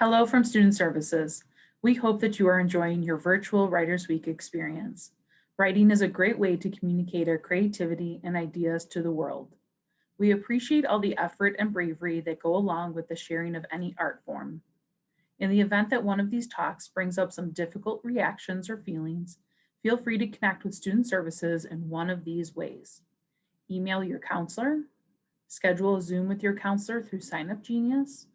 Hello from Student Services. We hope that you are enjoying your virtual Writers Week experience. Writing is a great way to communicate our creativity and ideas to the world. We appreciate all the effort and bravery that go along with the sharing of any art form. In the event that one of these talks brings up some difficult reactions or feelings, feel free to connect with Student Services in one of these ways. Email your counselor, schedule a Zoom with your counselor through Sign Up Genius,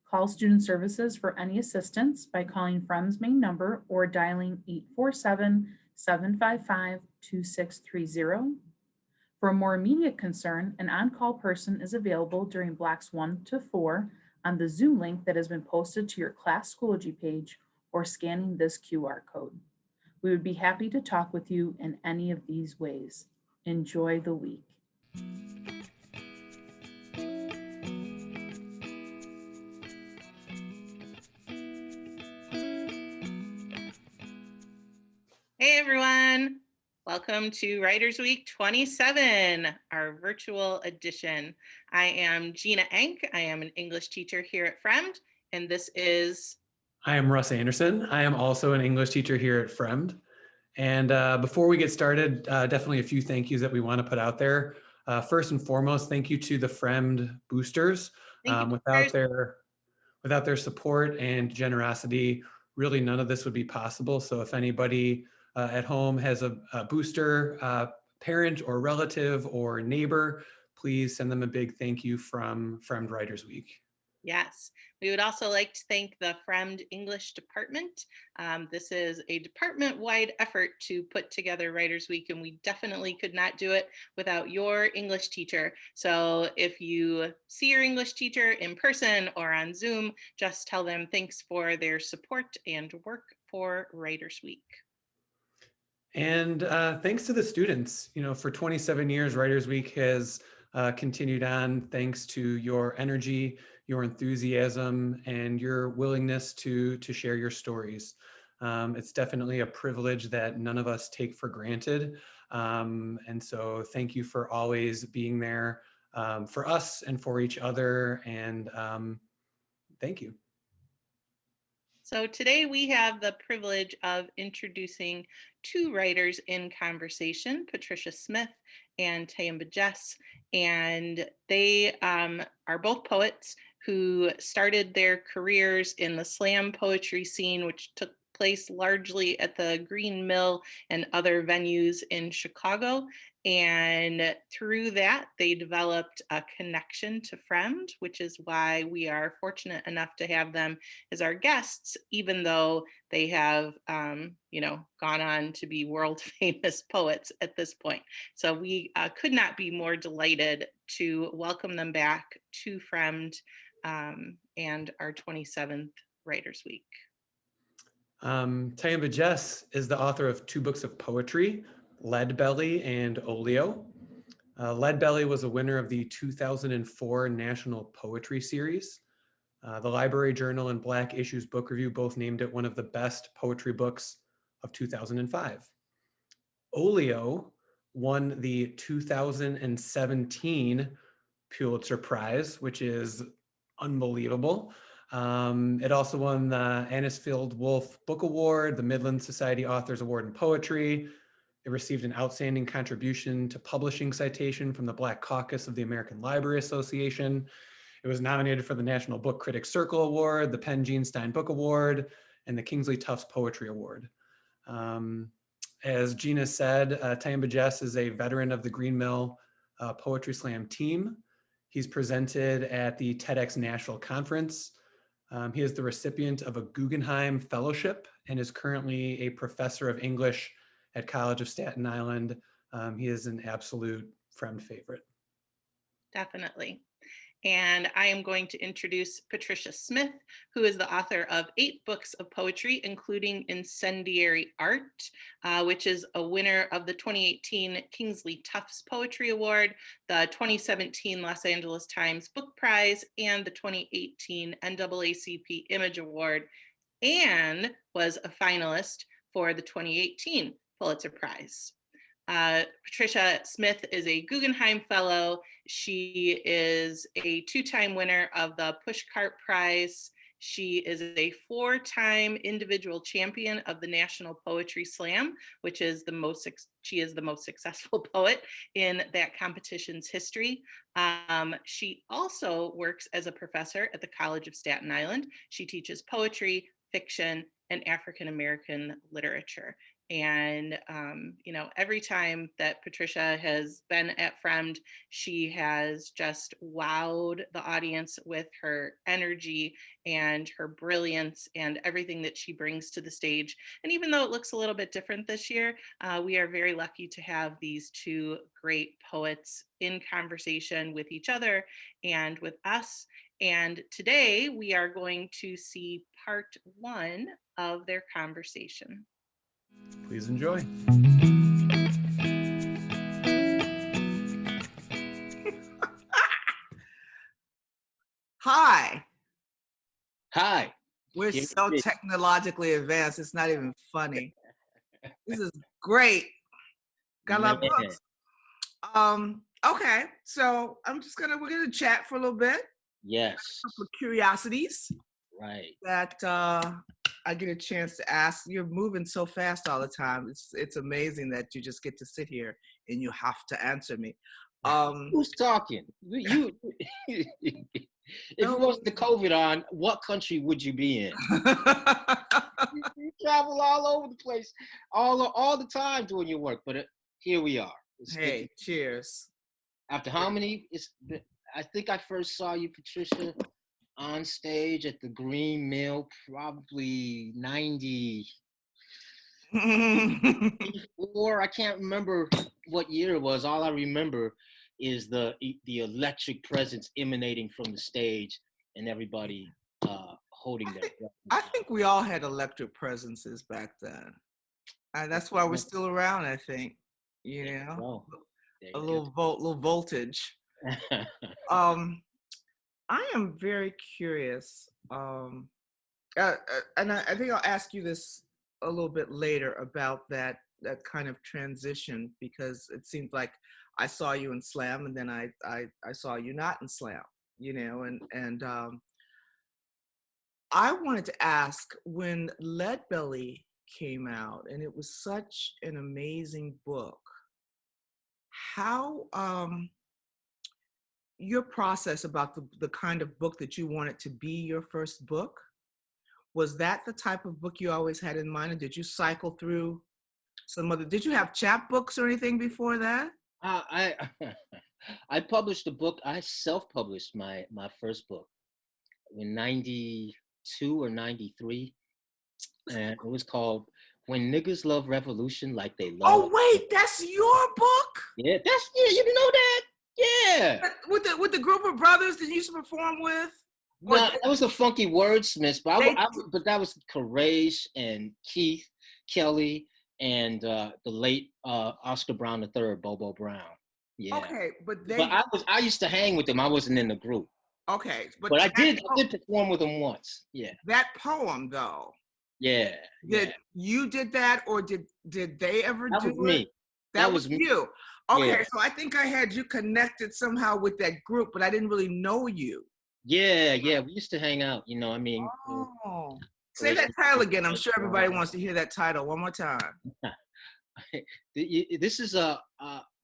call Student Services for any assistance by calling FREM's main number or dialing 847-755-2630. For a more immediate concern, an on-call person is available during blocks 1 to 4 on the Zoom link that has been posted to your class Schoology page or scanning this QR code. We would be happy to talk with you in any of these ways. Enjoy the week. Hey everyone, welcome to Writers Week 27, our virtual edition. I am Gina Enck. I am an English teacher here at FREMD, and this is... I am Russ Anderson. I am also an English teacher here at FREMD. And before we get started, definitely a few thank yous that we want to put out there. First and foremost, thank you to the FREMD boosters. Without their support and generosity, really none of this would be possible. So if anybody at home has a booster, parent or relative or neighbor, please send them a big thank you from FREMD Writers Week. Yes, we would also like to thank the FREMD English department. This is a department-wide effort to put together Writers Week, and we definitely could not do it without your English teacher. So if you see your English teacher in person or on Zoom, just tell them thanks for their support and work for Writers Week. And thanks to the students, for 27 years, Writers Week has continued on thanks to your energy, your enthusiasm, and your willingness to share your stories. It's definitely a privilege that none of us take for granted. And so thank you for always being there for us and for each other. And thank you. So today we have the privilege of introducing two writers in conversation, Patricia Smith and Tyehimba Jess, and they are both poets who started their careers in the slam poetry scene, which took place largely at the Green Mill and other venues in Chicago. And through that, they developed a connection to FREMD, which is why we are fortunate enough to have them as our guests, even though they have, gone on to be world famous poets at this point. So we could not be more delighted to welcome them back to FREMD and our 27th Writers Week. Tyehimba Jess is the author of 2 books of poetry, Leadbelly and Olio. Leadbelly was a winner of the 2004 National Poetry Series. The Library Journal and Black Issues Book Review both named it one of the best poetry books of 2005. Olio won the 2017 Pulitzer Prize, which is unbelievable. It also won the Anisfield Wolf Book Award, the Midland Society Authors Award in Poetry. It received an outstanding contribution to publishing citation from the Black Caucus of the American Library Association. It was nominated for the National Book Critics Circle Award, the Penn Gene Stein Book Award, and the Kingsley Tufts Poetry Award. As Gina said, Tyehimba Jess is a veteran of the Green Mill Poetry Slam team. He's presented at the TEDx National Conference. He is the recipient of a Guggenheim Fellowship and is currently a professor of English at College of Staten Island. He is an absolute FREMD favorite. Definitely. And I am going to introduce Patricia Smith, who is the author of 8 books of poetry, including Incendiary Art, which is a winner of the 2018 Kingsley Tufts Poetry Award, the 2017 Los Angeles Times Book Prize, and the 2018 NAACP Image Award, and was a finalist for the 2018 Pulitzer Prize. Patricia Smith is a Guggenheim Fellow. She is a 2-time winner of the Pushcart Prize She is a 4-time individual champion of the National Poetry Slam, which is she is the most successful poet in that competition's history. She also works as a professor at the College of Staten Island. She teaches poetry, fiction, and African American literature. And, every time that Patricia has been at Fremd, she has just wowed the audience with her energy and her brilliance and everything that she brings to the stage. And even though it looks a little bit different this year, we are very lucky to have these two great poets in conversation with each other and with us. And today we are going to see part 1 of their conversation. Please enjoy. Hi. Hi. We're Here so it is. technologically advanced. It's not even funny. This is great. Got a lot of Man. books. Okay. So we're gonna chat for a little bit. Yes. A couple of curiosities Right. that I get a chance to ask. You're moving so fast all the time. It's amazing that you just get to sit here and you have to answer me. Who's talking? You. If it wasn't the COVID on, what country would you be in? You travel all over the place, all the time doing your work. But here we are. It's Hey, good. cheers. After how many? I think I first saw you, Patricia, on stage at the Green Mill, probably 90. Or I can't remember what year it was. All I remember is the electric presence emanating from the stage and everybody holding their breath. I think we all had electric presences back then. And that's why we're still around, I think. You know, a little voltage. I am very curious. And I think I'll ask you this a little bit later about that kind of transition, because it seemed like I saw you in Slam and then I saw you not in Slam, and I wanted to ask, when Leadbelly came out, and it was such an amazing book, how your process about the kind of book that you wanted to be your first book, was that the type of book you always had in mind, or did you cycle through some other? Did you have chapbooks or anything before that? I published a book. I self-published my first book in 92 or 93, and it was called "When Niggas Love Revolution Like They Love." Oh wait, that's your book? Yeah, you didn't know that? Yeah. With the group of brothers that you used to perform with? No, that was the Funky Wordsmiths, but that was Courage and Keith Kelly and the late Oscar Brown III, Bobo Brown. Yeah. Okay, but I used to hang with them. I wasn't in the group. Okay, but I did perform with them once. Yeah. That poem though. Yeah. You did that, or did they ever do it? That was me. That was you. Okay, yeah. So I think I had you connected somehow with that group, but I didn't really know you. Yeah. We used to hang out, I mean. Oh. Say that title again. I'm sure everybody wants to hear that title one more time. This is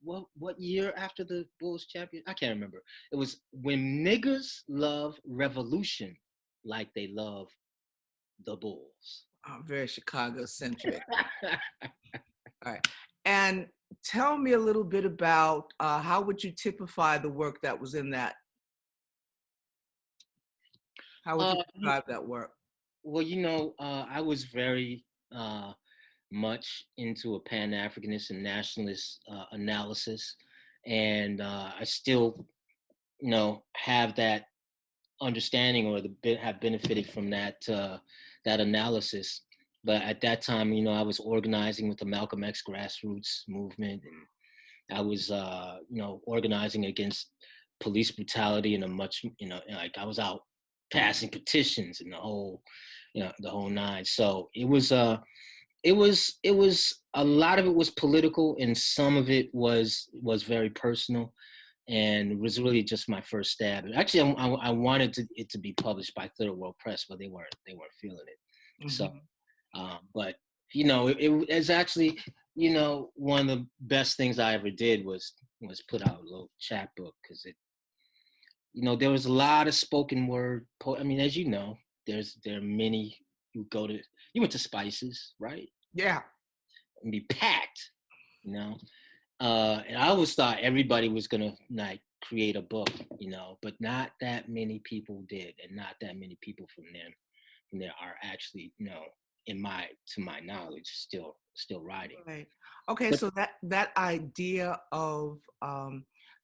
what year after the Bulls champion? I can't remember. It was When Niggas Love Revolution Like They Love the Bulls. Oh, very Chicago-centric. All right. And tell me a little bit about how would you typify the work that was in that? How would you describe that work? Well, I was very much into a Pan-Africanist and nationalist analysis, and I still, have that understanding, or have benefited from that analysis. But at that time, I was organizing with the Malcolm X grassroots movement, and I was, organizing against police brutality in a much, like I was out passing petitions and the whole nine. So it was a lot of it was political, and some of it was very personal. and it was really just my first stab. Actually, I wanted it to be published by Third World Press, but they weren't feeling it. So, but it's actually, one of the best things I ever did was put out a little chapbook, because there was a lot of spoken word. I mean, as you know, there are many who you went to Spices, right? Yeah. And be packed, and I always thought everybody was gonna like create a book, but not that many people did, and not that many people from there are actually, to my knowledge, still writing. Right. Okay, But so that idea of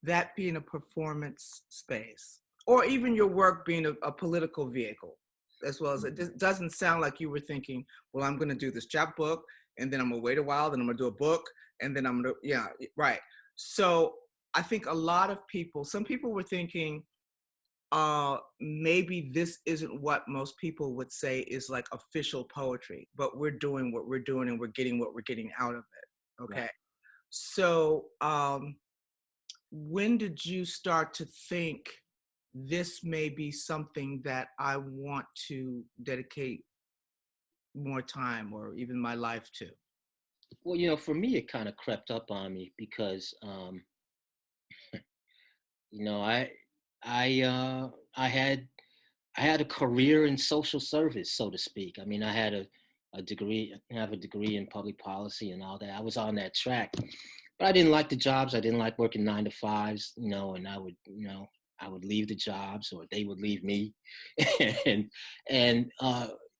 that being a performance space, or even your work being a political vehicle, as well as it just doesn't sound like you were thinking, well, I'm going to do this chapbook, and then I'm going to wait a while, then I'm going to do a book, and then I'm going to, yeah, right. So I think a lot of people, some people were thinking, maybe this isn't what most people would say is like official poetry, but we're doing what we're doing and we're getting what we're getting out of it. Okay. right. So when did you start to think this may be something that I want to dedicate more time or even my life to? Well, for me, it kind of crept up on me because, I, I, uh, I had a career in social service, so to speak. I mean, I had a degree, I have a degree in public policy and all that. I was on that track, but I didn't like the jobs. I didn't like working 9 to 5s, and I would leave the jobs, or they would leave me. and,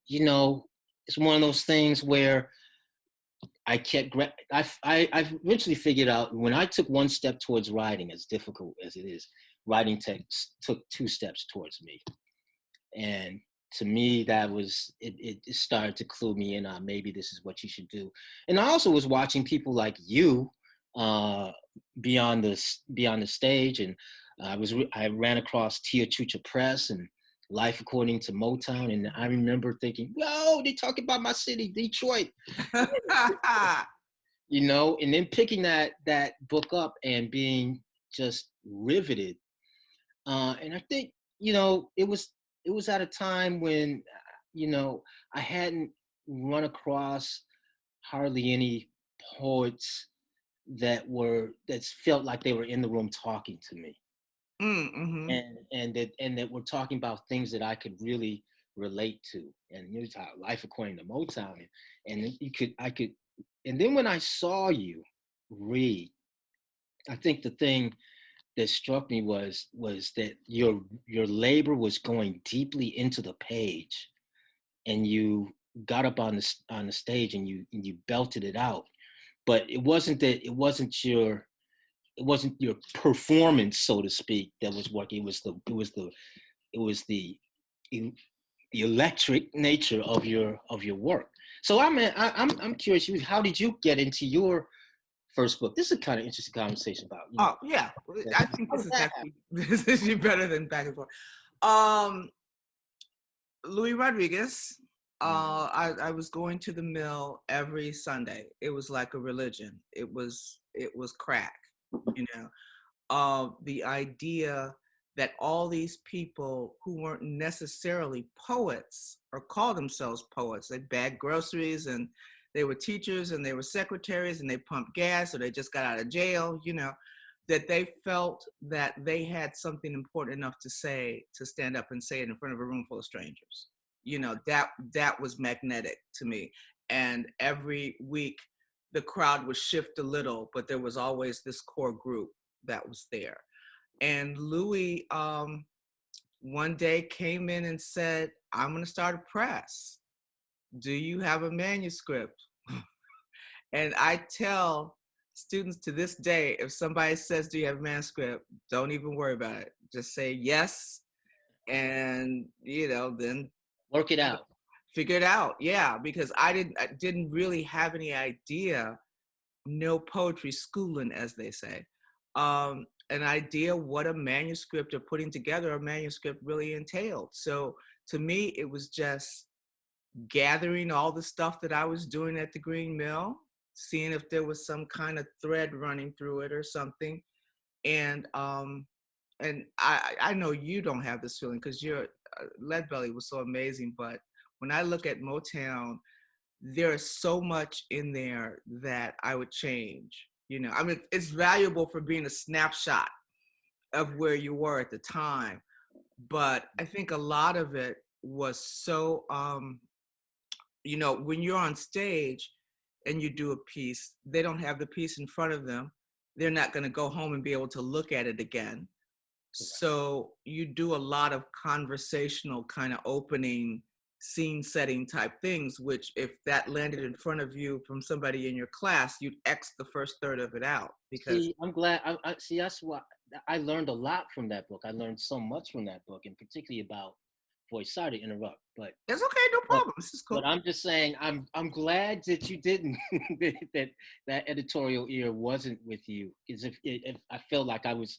you know, it's one of those things where I kept, I eventually figured out, when I took one step towards writing, as difficult as it is, writing took 2 steps towards me. And to me, that was it started to clue me in on, maybe this is what you should do. And I also was watching people like you, uh be on the stage, and I ran across Tia Chucha Press and Life According to Motown, and I remember thinking, whoa, they talk about my city, Detroit. And then picking that book up and being just riveted. And I think, it was at a time when, I hadn't run across hardly any poets that felt like they were in the room talking to me, Mm-hmm. and that were talking about things that I could really relate to. And you talk Life According to Motown, and I could, and then when I saw you read, I think the thing that struck me was that your labor was going deeply into the page, and you got up on the stage, and you belted it out. But it wasn't your performance, so to speak, that was working. It was the electric nature of your work. So I'm curious, how did you get into your first book? This is a kind of interesting conversation about, Oh yeah, I think how this did is that happen? actually this is better than back and forth. Um, Louis Rodriguez. I was going to the mill every Sunday. It was like a religion. It was crack, you know. The idea that all these people who weren't necessarily poets or call themselves poets, they bagged groceries and they were teachers and they were secretaries and they pumped gas or they just got out of jail, that they felt that they had something important enough to say, to stand up and say it in front of a room full of strangers. That was magnetic to me. And every week the crowd would shift a little, but there was always this core group that was there. And Louis one day came in and said, I'm going to start a press. Do you have a manuscript? And I tell students to this day, if somebody says, do you have a manuscript? Don't even worry about it. Just say yes. And, then Work it out. figure it out. Yeah, because I didn't really have any idea, no poetry schooling, as they say, an idea what a manuscript or putting together a manuscript really entailed. So to me, it was just gathering all the stuff that I was doing at the Green Mill, seeing if there was some kind of thread running through it or something, And I know you don't have this feeling because your Lead Belly was so amazing, but when I look at Motown, there's so much in there that I would change. You know, I mean, it's valuable for being a snapshot of where you were at the time, but I think a lot of it was so, you know, when you're on stage and you do a piece, they don't have the piece in front of them. They're not going to go home and be able to look at it again. So you do a lot of conversational kind of opening, scene setting type things, which if that landed in front of you from somebody in your class, you'd X the first third of it out because See, I'm glad. I see. That's why I learned a lot from that book. I learned so much from that book, and particularly about voice. Sorry to interrupt, it's okay, no but problem. This is but cool. I'm just saying. I'm glad that you didn't that editorial ear wasn't with you. Because if I felt like I was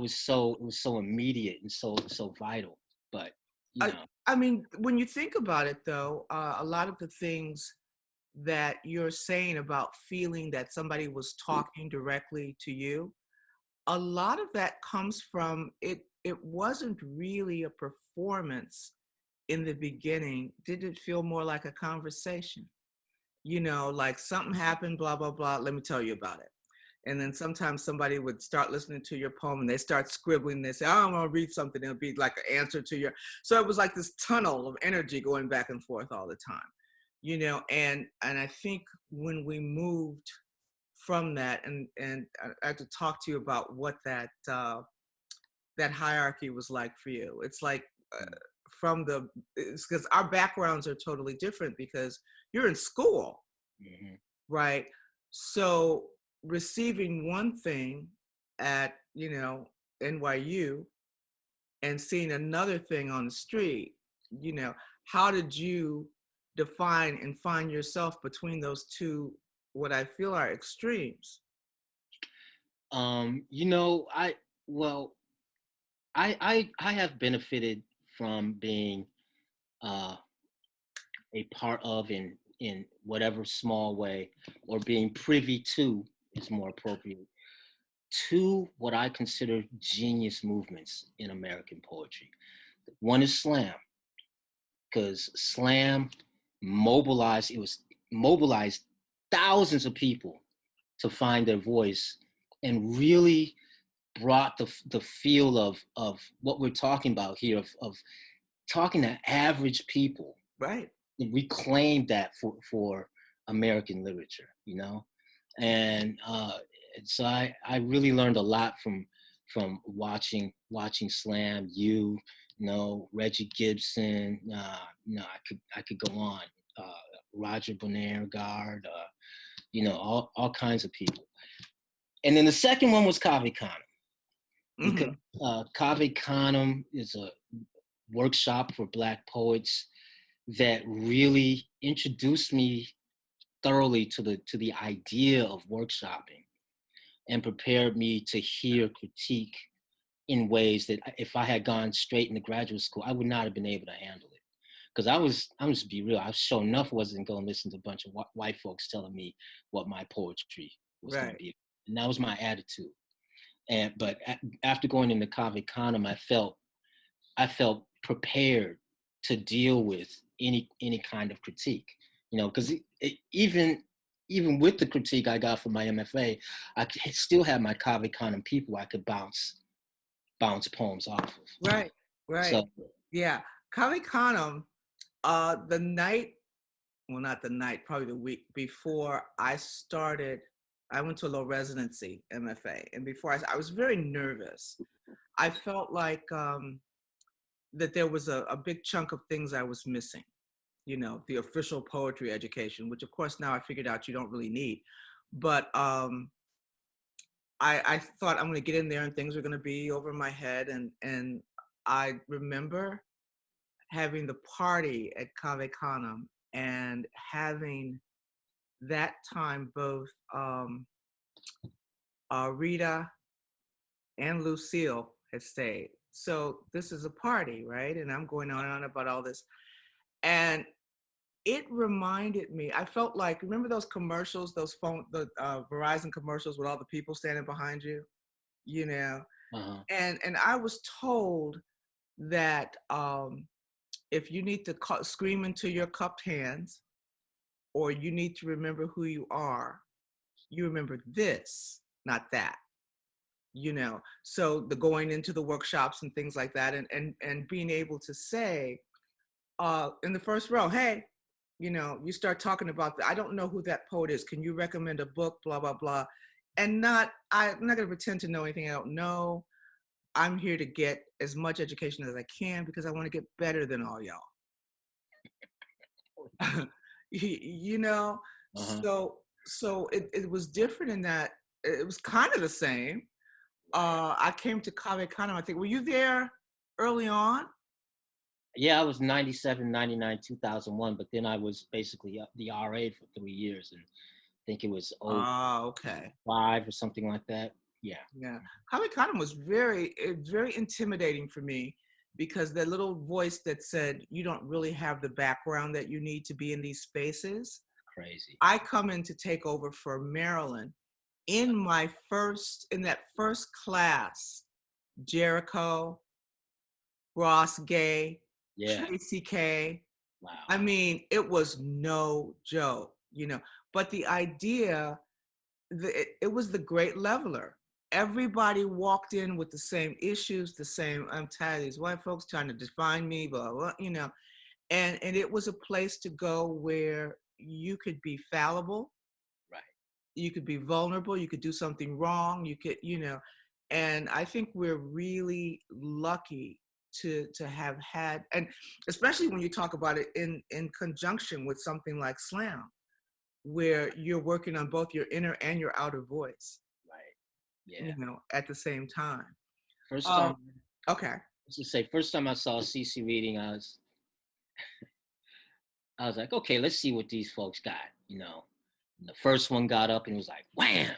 so, it was so immediate and so vital. But you I, know, I mean, when you think about it though, a lot of the things that you're saying about feeling that somebody was talking directly to you, a lot of that comes from it. It wasn't really a performance in the beginning. Did it feel more like a conversation? You know, like something happened, blah, blah, blah. Let me tell you about it. And then sometimes somebody would start listening to your poem and they start scribbling. They say, I want to read something. It'll be like an answer to your. So it was like this tunnel of energy going back and forth all the time, you know. And I think when we moved from that, and I had to talk to you about what that hierarchy was like for you. It's like from the, it's because our backgrounds are totally different because you're in school, mhm. right? So receiving one thing at, you know, NYU and seeing another thing on the street, you know, how did you define and find yourself between those two, what I feel are extremes? You know, well, I have benefited from being uh, a part of in whatever small way, or being privy to is more appropriate, to what I consider genius movements in American poetry. One is slam, because slam mobilized, it was mobilized thousands of people to find their voice, and really brought the feel of what we're talking about here, of talking to average people. Right. We claimed that for American literature, you know, and so I really learned a lot from watching slam. You know, Reggie Gibson. You know, I could go on. Roger Bonnergard. You know, all kinds of people. And then the second one was Kaveh Khanum, because Mm-hmm. Kaveh Khanum is a workshop for Black poets that really introduced me thoroughly to the idea of workshopping, and prepared me to hear critique in ways that if I had gone straight into graduate school, I would not have been able to handle it. Because I'm just be real, I sure enough wasn't going to listen to a bunch of white folks telling me what my poetry was going to Right. be. And that was my attitude. But after going into Kaveh Khanum, I felt prepared to deal with any kind of critique, you know, because even with the critique I got from my MFA, I still had my Kaveh Khanum people I could bounce poems off of. Right. Right. So Yeah. Kaveh Khanum, the night, well, not the night, probably the week before I started, I went to a low residency MFA. And before I was very nervous. I felt like that there was a big chunk of things I was missing, you know, the official poetry education, which of course now I figured out you don't really need. But I thought I'm going to get in there and things were going to be over my head. And I remember having the party at Cave Khanum and having that time both Rita and Lucille had stayed. So this is a party, right? And I'm going on and on about all this. And it reminded me, I felt like, remember those commercials, the Verizon commercials with all the people standing behind you? you know. Uh-huh. And I was told that if you need to scream into your cupped hands, or you need to remember who you are, you remember this, not that. You know, so the going into the workshops and things like that, and being able to say in the first row, hey, you know, you start talking about I don't know who that poet is. Can you recommend a book? Blah blah blah, and I'm not going to pretend to know anything I don't know. I'm here to get as much education as I can because I want to get better than all y'all. You know, Uh-huh. so it was different in that it was kind of the same. I came to Cave Canem, I think. Were you there early on? Yeah, I was 97, 99, 2001, but then I was basically the RA for 3 years, and I think it was Okay. 05 or something like that. Yeah. Yeah. Cave Canem was very intimidating for me because that little voice that said, you don't really have the background that you need to be in these spaces. Crazy. I come in to take over for Marilyn. In that first class, Jericho, Ross Gay, Yeah. Tracy K. Wow. I mean, it was no joke, you know. But the idea, it was the great leveler. Everybody walked in with the same issues, the same, I'm tired of these white folks trying to define me, blah, blah, you know. And it was a place to go where you could be fallible. Right. You could be vulnerable, you could do something wrong, you could, you know. And I think we're really lucky to have had, and especially when you talk about it in conjunction with something like slam, where you're working on both your inner and your outer voice, Right. Yeah. you know, at the same time. First time, Okay. let's just say, first time I saw CC reading, I was like, okay, let's see what these folks got, you know. And the first one got up and it was like, wham.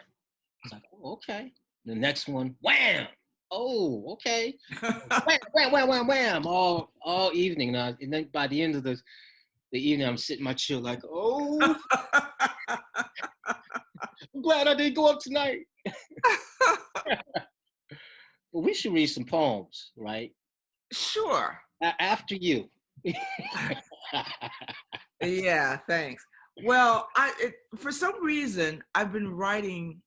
It's like, oh, okay. The next one, wham. Oh, okay. Wham, wham, wham, wham, wham, all evening. And then by the end of the evening, I'm sitting in my chair like, oh, I'm glad I didn't go up tonight. Well, we should read some poems, right? Sure. After you. Yeah, thanks. Well, for some reason I've been writing.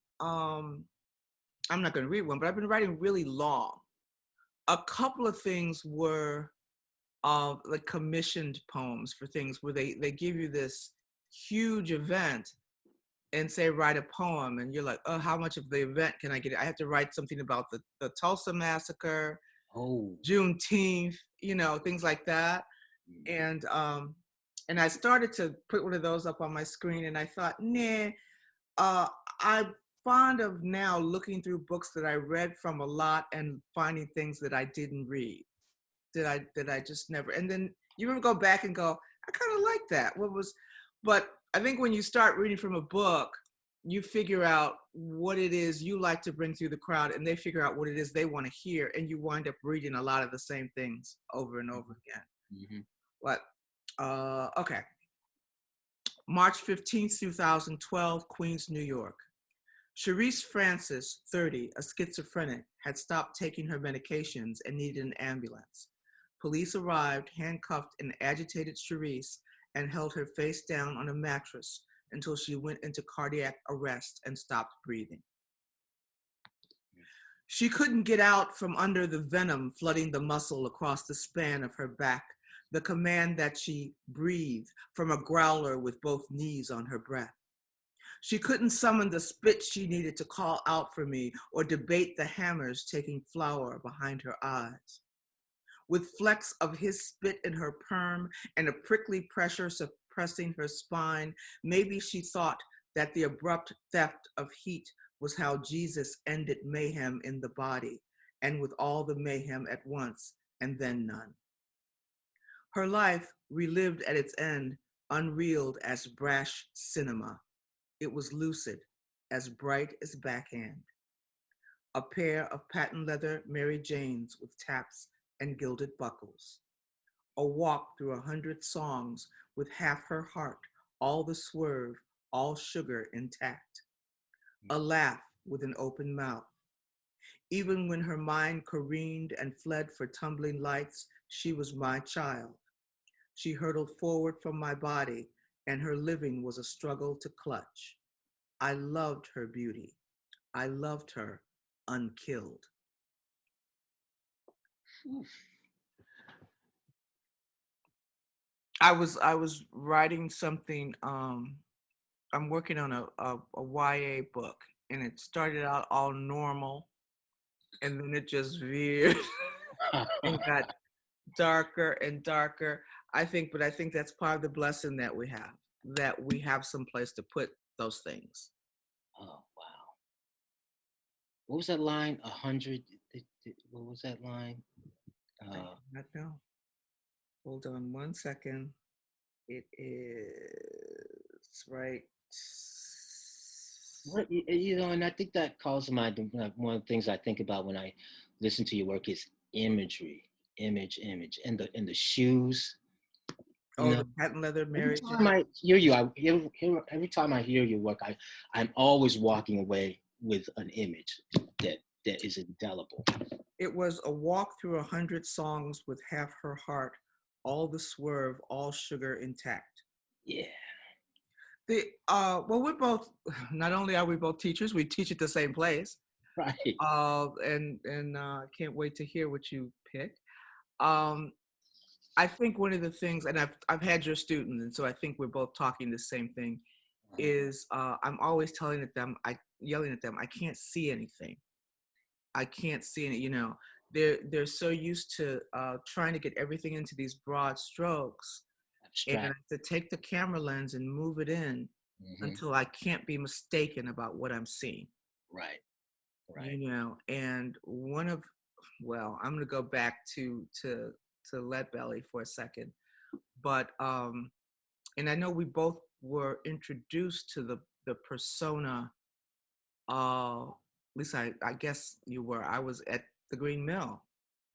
I'm not going to read one, but I've been writing really long. A couple of things were like commissioned poems for things where they give you this huge event and say write a poem, and you're like, oh, how much of the event can I get? I have to write something about the Tulsa massacre, Oh. Juneteenth, you know, things like that. And I started to put one of those up on my screen, and I thought, nah, I'm fond of now looking through books that I read from a lot and finding things that I didn't read, that I just never. And then you ever go back and go, I kind of like that. But I think when you start reading from a book, you figure out what it is you like to bring through the crowd, and they figure out what it is they want to hear, and you wind up reading a lot of the same things over and over again. Mm-hmm. But okay. March 15th, 2012, Queens, New York. Cherise Francis, 30, a schizophrenic, had stopped taking her medications and needed an ambulance. Police arrived, handcuffed an agitated Cherise, and held her face down on a mattress until she went into cardiac arrest and stopped breathing. She couldn't get out from under the venom flooding the muscle across the span of her back, the command that she breathe from a growler with both knees on her breath. She couldn't summon the spit she needed to call out for me or debate the hammers taking flour behind her eyes. With flecks of his spit in her perm and a prickly pressure suppressing her spine, maybe she thought that the abrupt theft of heat was how Jesus ended mayhem in the body, and with all the mayhem at once, and then none. Her life, relived at its end, unreeled as brash cinema. It was lucid, as bright as backhand. A pair of patent leather Mary Janes with taps and gilded buckles. A walk through 100 songs with half her heart, all the swerve, all sugar intact. A laugh with an open mouth. Even when her mind careened and fled for tumbling lights, she was my child. She hurtled forward from my body, and her living was a struggle to clutch. I loved her beauty. I loved her unkilled. I was writing something. I'm working on a YA book, and it started out all normal, and then it just veered and got darker and darker. But I think that's part of the blessing that we have some place to put those things. Oh, wow. What was that line? 100. What was that line? I do not know. Hold on one second. It is right. And I think that calls to mind, like, one of the things I think about when I listen to your work is imagery, image, and the shoes. Oh, the patent leather Every Mary time I hear you, every time I hear your work, I'm always walking away with an image that is indelible. It was a walk through 100 songs with half her heart, all the swerve, all sugar intact. Yeah. Well, we're both. Not only are we both teachers, we teach at the same place. Right. And can't wait to hear what you pick. I think one of the things, and I've had your students, and so I think we're both talking the same thing. Is I'm always yelling at them. I can't see anything. I can't see any. They're so used to trying to get everything into these broad strokes, Abstract. and to take the camera lens and move it in until I can't be mistaken about what I'm seeing. Right. And I'm going to go back to Lead Belly for a second, but and I know we both were introduced to the persona. At least I guess you were. I was at the Green Mill.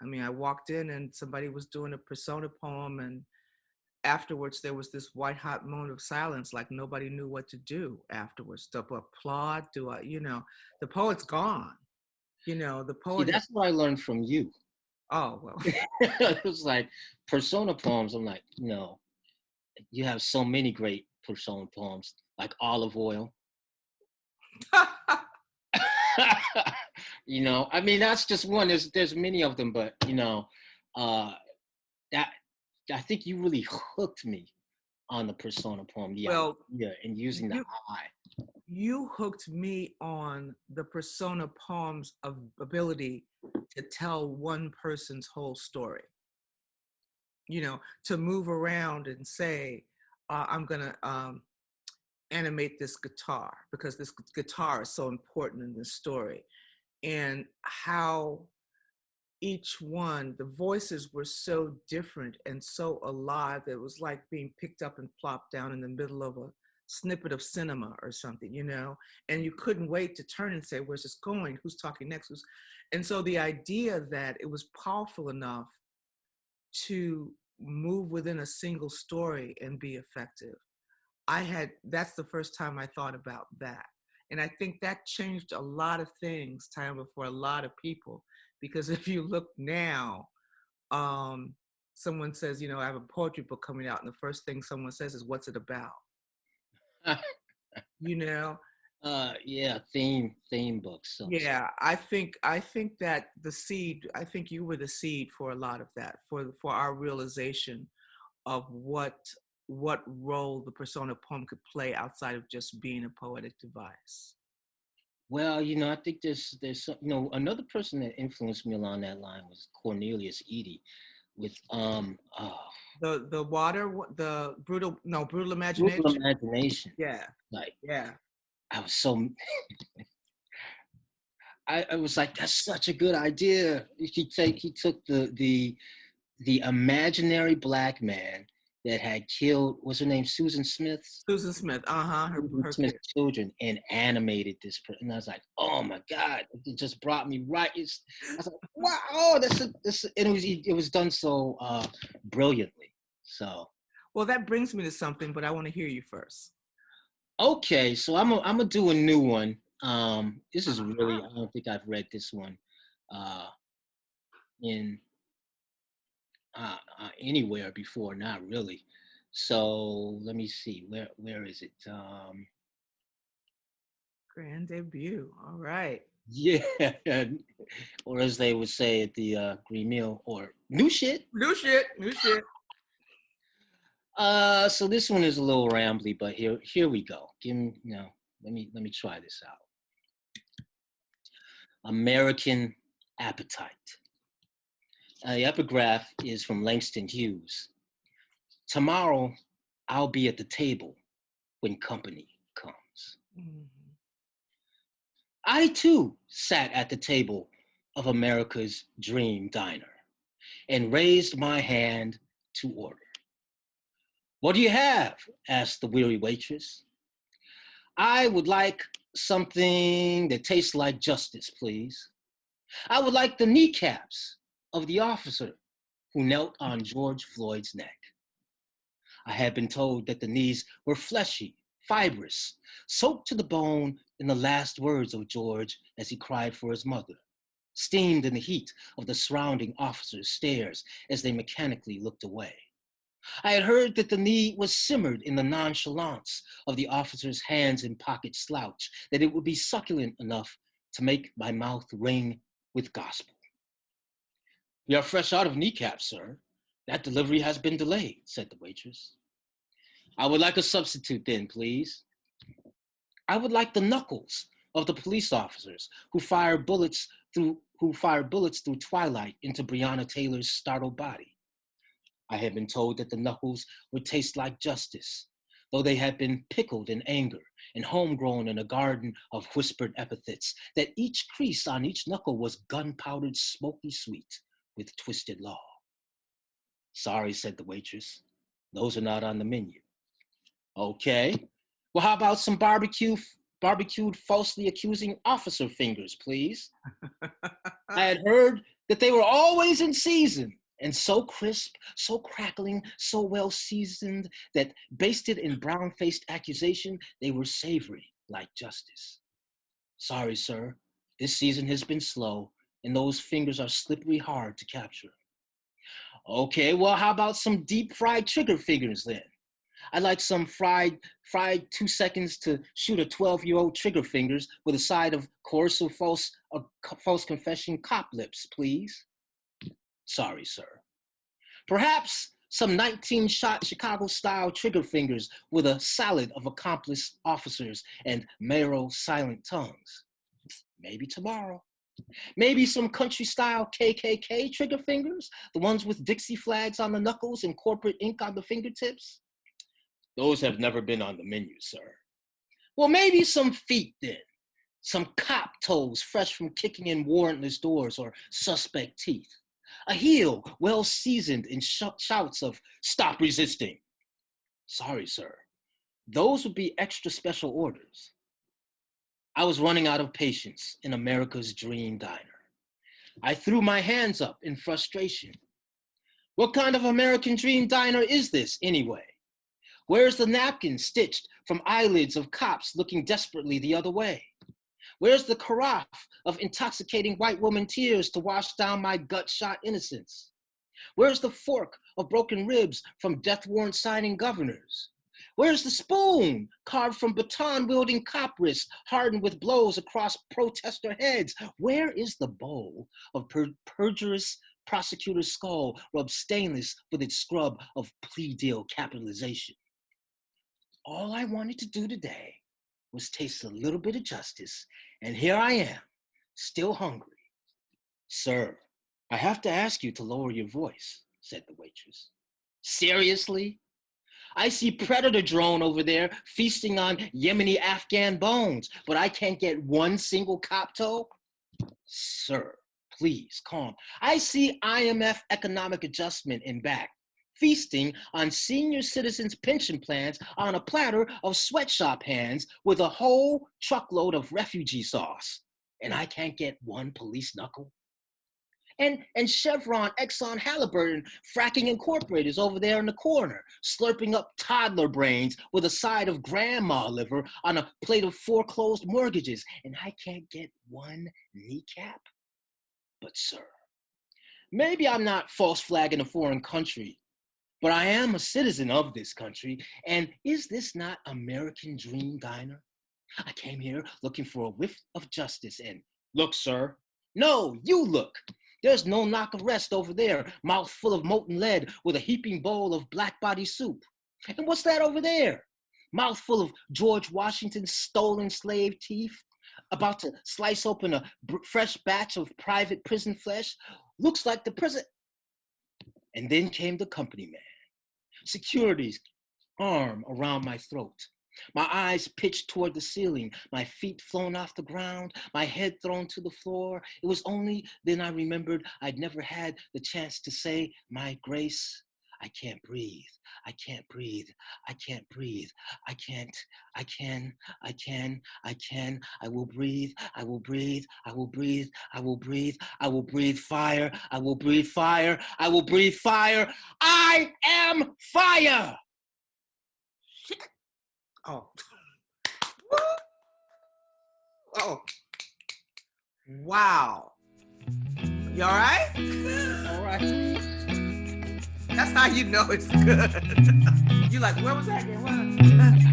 I mean, I walked in and somebody was doing a persona poem, and afterwards there was this white hot moment of silence, like nobody knew what to do afterwards. To applaud, the poet's gone. The poet. See, that's what I learned from you. Oh, well. It was like persona poems. I'm like, no, you have so many great persona poems, like Olive Oil. I mean, that's just one. There's many of them, but that I think you really hooked me on the persona poem. And using the eye. You hooked me on the persona poem's ability to tell one person's whole story. To move around and say, I'm gonna animate this guitar because this guitar is so important in this story, and how each one, the voices were so different and so alive that it was like being picked up and plopped down in the middle of a snippet of cinema or something, and you couldn't wait to turn and say, where's this going? Who's talking next? And so the idea that it was powerful enough to move within a single story and be effective. That's the first time I thought about that. And I think that changed a lot of things, Tyehimba, for a lot of people. Because if you look now, someone says, I have a poetry book coming out, and the first thing someone says is, what's it about? Yeah, theme books. So. Yeah, I think that I think you were the seed for a lot of that, for our realization of what role the persona poem could play outside of just being a poetic device. Well, I think there's some, another person that influenced me along that line was Cornelius Eady with the brutal imagination. Brutal Imagination. Yeah. Yeah. I was so I was like, that's such a good idea. He took the imaginary black man that had killed, what's her name, Susan Smith? Susan Smith, her Smith's children, and animated this. And I was like, oh my God, it just brought me right. I was like, wow, and it was done so brilliantly. So. Well, that brings me to something, but I want to hear you first. Okay, so I'm gonna do a new one. This is really, I don't think I've read this one. uh, in anywhere before, not really. So let me see, where is it? Grand debut. All right. Yeah, or as they would say at the Green Mill, or new shit. New shit. New shit. So this one is a little rambly, but here we go. Let me try this out. American Appetite. The epigraph is from Langston Hughes. Tomorrow, I'll be at the table when company comes. Mhm. I too sat at the table of America's dream diner and raised my hand to order. What do you have? Asked the weary waitress. I would like something that tastes like justice, please. I would like the kneecaps of the officer who knelt on George Floyd's neck. I had been told that the knees were fleshy, fibrous, soaked to the bone in the last words of George as he cried for his mother, steamed in the heat of the surrounding officers' stares as they mechanically looked away. I had heard that the knee was simmered in the nonchalance of the officer's hands in pocket slouch, that it would be succulent enough to make my mouth ring with gospel. We are fresh out of kneecaps, sir. That delivery has been delayed, said the waitress. I would like a substitute then, please. I would like the knuckles of the police officers who fired bullets through twilight into Breonna Taylor's startled body. I had been told that the knuckles would taste like justice, though they had been pickled in anger and homegrown in a garden of whispered epithets, that each crease on each knuckle was gunpowdered smoky sweet with twisted law. Sorry, said the waitress. Those are not on the menu. Okay. Well, how about some barbecued falsely accusing officer fingers, please? I had heard that they were always in season and so crisp, so crackling, so well seasoned that basted in brown-faced accusation, they were savory like justice. Sorry, sir. This season has been slow and those fingers are slippery hard to capture. Okay, well, how about some deep fried trigger fingers then? I'd like some fried 2 seconds to shoot a 12-year-old trigger fingers with a side of coercive false confession cop lips, please. Sorry, sir. Perhaps some 19-shot Chicago-style trigger fingers with a salad of accomplice officers and mayoral silent tongues. Maybe tomorrow. Maybe some country-style KKK trigger fingers, the ones with Dixie flags on the knuckles and corporate ink on the fingertips. Those have never been on the menu, sir. Well, maybe some feet then. Some cop toes fresh from kicking in warrantless doors or suspect teeth. A heel well seasoned in shouts of stop resisting. Sorry, sir. Those would be extra special orders. I was running out of patience in America's dream diner. I threw my hands up in frustration. What kind of American dream diner is this, anyway? Where's the napkin stitched from eyelids of cops looking desperately the other way? Where's the carafe of intoxicating white woman tears to wash down my gut-shot innocence? Where's the fork of broken ribs from death warrant signing governors? Where's the spoon carved from baton-wielding cop wrists hardened with blows across protester heads? Where is the bowl of perjurous prosecutor's skull rubbed stainless with its scrub of plea deal capitalization? All I wanted to do today was taste a little bit of justice, and here I am, still hungry. Sir, I have to ask you to lower your voice, said the waitress. Seriously? I see Predator drone over there feasting on Yemeni Afghan bones, but I can't get one single cop toe? Sir, please, calm. I see IMF economic adjustment in back, feasting on senior citizens' pension plans on a platter of sweatshop hands with a whole truckload of refugee sauce. And I can't get one police knuckle? And Chevron, Exxon, Halliburton, Fracking Incorporated is over there in the corner, slurping up toddler brains with a side of grandma liver on a plate of foreclosed mortgages. And I can't get one kneecap? But sir, maybe I'm not false flagging a foreign country, but I am a citizen of this country. And is this not American Dream Diner? I came here looking for a whiff of justice. And look, sir, no, you look. There's no knock of rest over there, mouth full of molten lead with a heaping bowl of black body soup. And what's that over there? Mouth full of George Washington's stolen slave teeth, about to slice open a fresh batch of private prison flesh. Looks like the prison. And then came the company man. Security's arm around my throat. My eyes pitched toward the ceiling, my feet flown off the ground, my head thrown to the floor. It was only then I remembered I'd never had the chance to say my grace. I can't breathe. I can't breathe. I can't breathe. I can't. I can. I can. I can. I will breathe. I will breathe. I will breathe. I will breathe. I will breathe fire. I will breathe fire. I will breathe fire. I am fire. Shit. Oh. Oh. Wow. You all right? All right. That's how you know it's good. You like, where was that again? What?